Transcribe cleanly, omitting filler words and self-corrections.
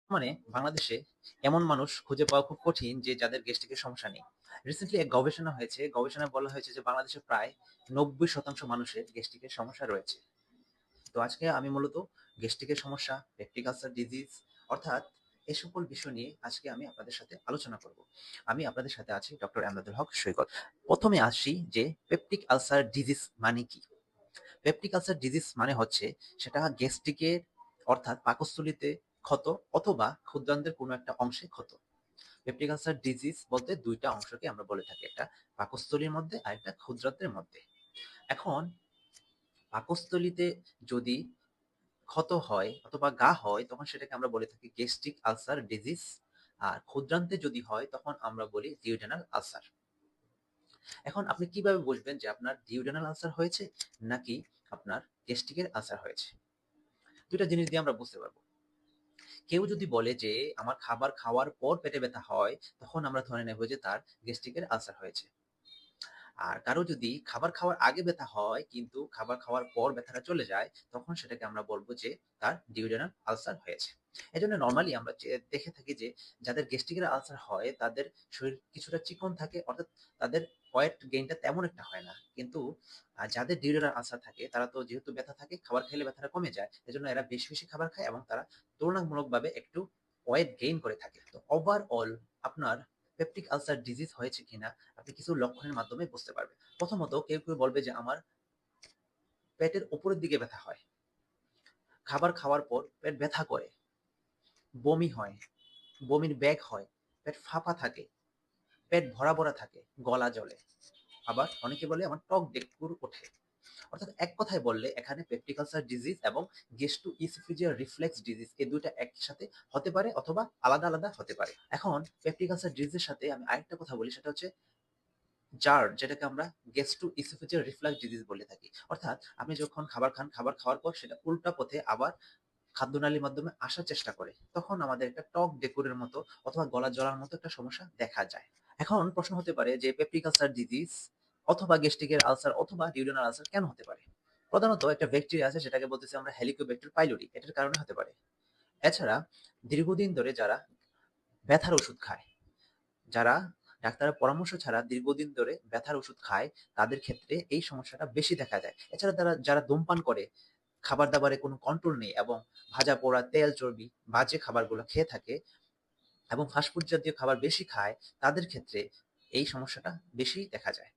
মানে বাংলাদেশে এমন মানুষ খুঁজে পাওয়া খুব কঠিন যে যাদের গ্যাস্ট্রিকের সমস্যা নেই। রিসেন্টলি এক গবেষণা হয়েছে। গবেষণায় বলা হয়েছে যে বাংলাদেশে প্রায় 90% মানুষের গ্যাস্ট্রিকের সমস্যা রয়েছে। তো আজকে আমি মূলত গ্যাস্ট্রিকের সমস্যা, পেপটিক আলসার ডিজিজ অর্থাৎ এ সকল বিষয় নিয়ে আজকে আমি আপনাদের সাথে আলোচনা করব। আমি আপনাদের সাথে আছি ডক্টর এমদাদুল হক সৈকত। প্রথমে আসি যে পেপটিক আলসার ডিজিজ মানে কি? পেপটিক আলসার ডিজিজ মানে হচ্ছে সেটা গ্যাস্ট্রিকের অর্থাৎ পাকস্থলীতে ক্ষত অথবা ক্ষুদ্রান্তের কোনো একটা অংশে ক্ষত। পেপটিক আলসার ডিজিজ বলতে দুইটা অংশকে আমরা বলে থাকি, একটা পাকস্থলীর মধ্যে আর একটা ক্ষুদ্রান্তের মধ্যে। এখন পাকস্থলীতে যদি ক্ষত হয় অথবা ঘা হয় তখন সেটাকে আমরা বলে থাকি গ্যাস্ট্রিক আলসার ডিজিজ। আর ক্ষুদ্রান্তে যদি হয় তখন আমরা বলি ডিউডেনাল আলসার। এখন আপনি কিভাবে বুঝবেন যে আপনার ডিউডেনাল আলসার হয়েছে নাকি আপনার গ্যাস্ট্রিকের আলসার হয়েছে? দুইটা জিনিস দিয়ে আমরা বুঝতে পারবো। কেউ যদি বলে যে আমার খাবার খাওয়ার পর পেটে ব্যথা হয়, তখন আমরা ধরে নেব যে তার গ্যাস্ট্রিকের আলসার হয়েছে। আর কারো যদি খাবার খাওয়ার আগে ব্যথা হয় কিন্তু খাবার খাওয়ার পর ব্যথাটা চলে যায়, তখন সেটাকে আমরা বলবো যে তার ডিউডেনাল আলসার হয়েছে। এজন্য নরমালি আমরা যে দেখে থাকি যে যাদের গ্যাস্ট্রিকের আলসার হয় তাদের শরীর কিছুটা চিকন থাকে, অর্থাৎ তাদের ওয়েট গেইনটা তেমন একটা হয় না। কিন্তু যাদের ডিউডেনাল আলসার থাকে তারা তো যেহেতু ব্যথা থাকে, খাবার খেলে ব্যথাটা কমে যায়। এজন্য এরা বেশি, বেশি খাবার খায় এবং তারা তুলনামূলকভাবে একটু ওয়েট গেইন করে থাকে। তো ওভারঅল আপনার পেপটিক আলসার ডিজিজ হয়েছে কিনা আপনি কিছু লক্ষণের মাধ্যমে বুঝতে পারবেন। প্রথমত কেউ, কেউ বলবে যে আমার পেটের উপরের দিকে ব্যথা হয়। খাবার খাওয়ার পর পেট ব্যথা করে, বমি হয়, বমির বেগ হয়, পেট ফাঁপা থাকে, পেট ভরা, ভরা থাকে, গলা জ্বলে। আবার অনেকে বলে আমার টক ডেকুর ওঠে। অর্থাৎ এক কথায় বললে এখানে পেপটিক আলসার ডিজিজ এবং গ্যাস্ট্রোইসোফেজিয়াল রিফ্লেক্স ডিজিজ এই দুইটা একসাথে হতে পারে অথবা আলাদা, আলাদা হতে পারে। এখন পেপটিক আলসার ডিজিজের সাথে আমি আরেকটা কথা বলি, সেটা হচ্ছে জার, যেটাকে আমরা গ্যাস্ট্রো ইসোফেজিয়াল রিফ্লাক্স ডিজিজ বলে থাকি। অর্থাৎ আপনি যখন খাবার খান, খাবার খাওয়ার পর সেটা উল্টা পথে আবার খাদ্যনালীর মাধ্যমে আসার চেষ্টা করে, তখন আমাদের একটা টক ডেকুরের মতো অথবা গলা জ্বলার মতো একটা সমস্যা দেখা যায়। এখন প্রশ্ন হতে পারে যে পেপটিক আলসার ডিজিজ অথবা গ্যাস্ট্রিকের আলসার অথবা ডিউডেনাল আলসার কেন হতে পারে? প্রধানত একটা ব্যাকটেরিয়া আছে, সেটাকে বলতেছি আমরা হেলিকোব্যাক্টের পাইলোরি, এটার কারণে হতে পারে। এছাড়া দীর্ঘদিন ধরে যারা ব্যথার ওষুধ খায়, যারা ডাক্তারের পরামর্শ ছাড়া দীর্ঘদিন ধরে ব্যথার ওষুধ খায়, তাদের ক্ষেত্রে এই সমস্যাটা বেশি দেখা যায়। এছাড়া যারা ধূমপান করে, খাবার দাবারে কোনো কন্ট্রোল নেই এবং ভাজা পোড়া তেল চর্বি বাজে খাবারগুলো খেয়ে থাকে এবং ফাস্টফুড জাতীয় খাবার বেশি খায়, তাদের ক্ষেত্রে এই সমস্যাটা বেশি দেখা যায়।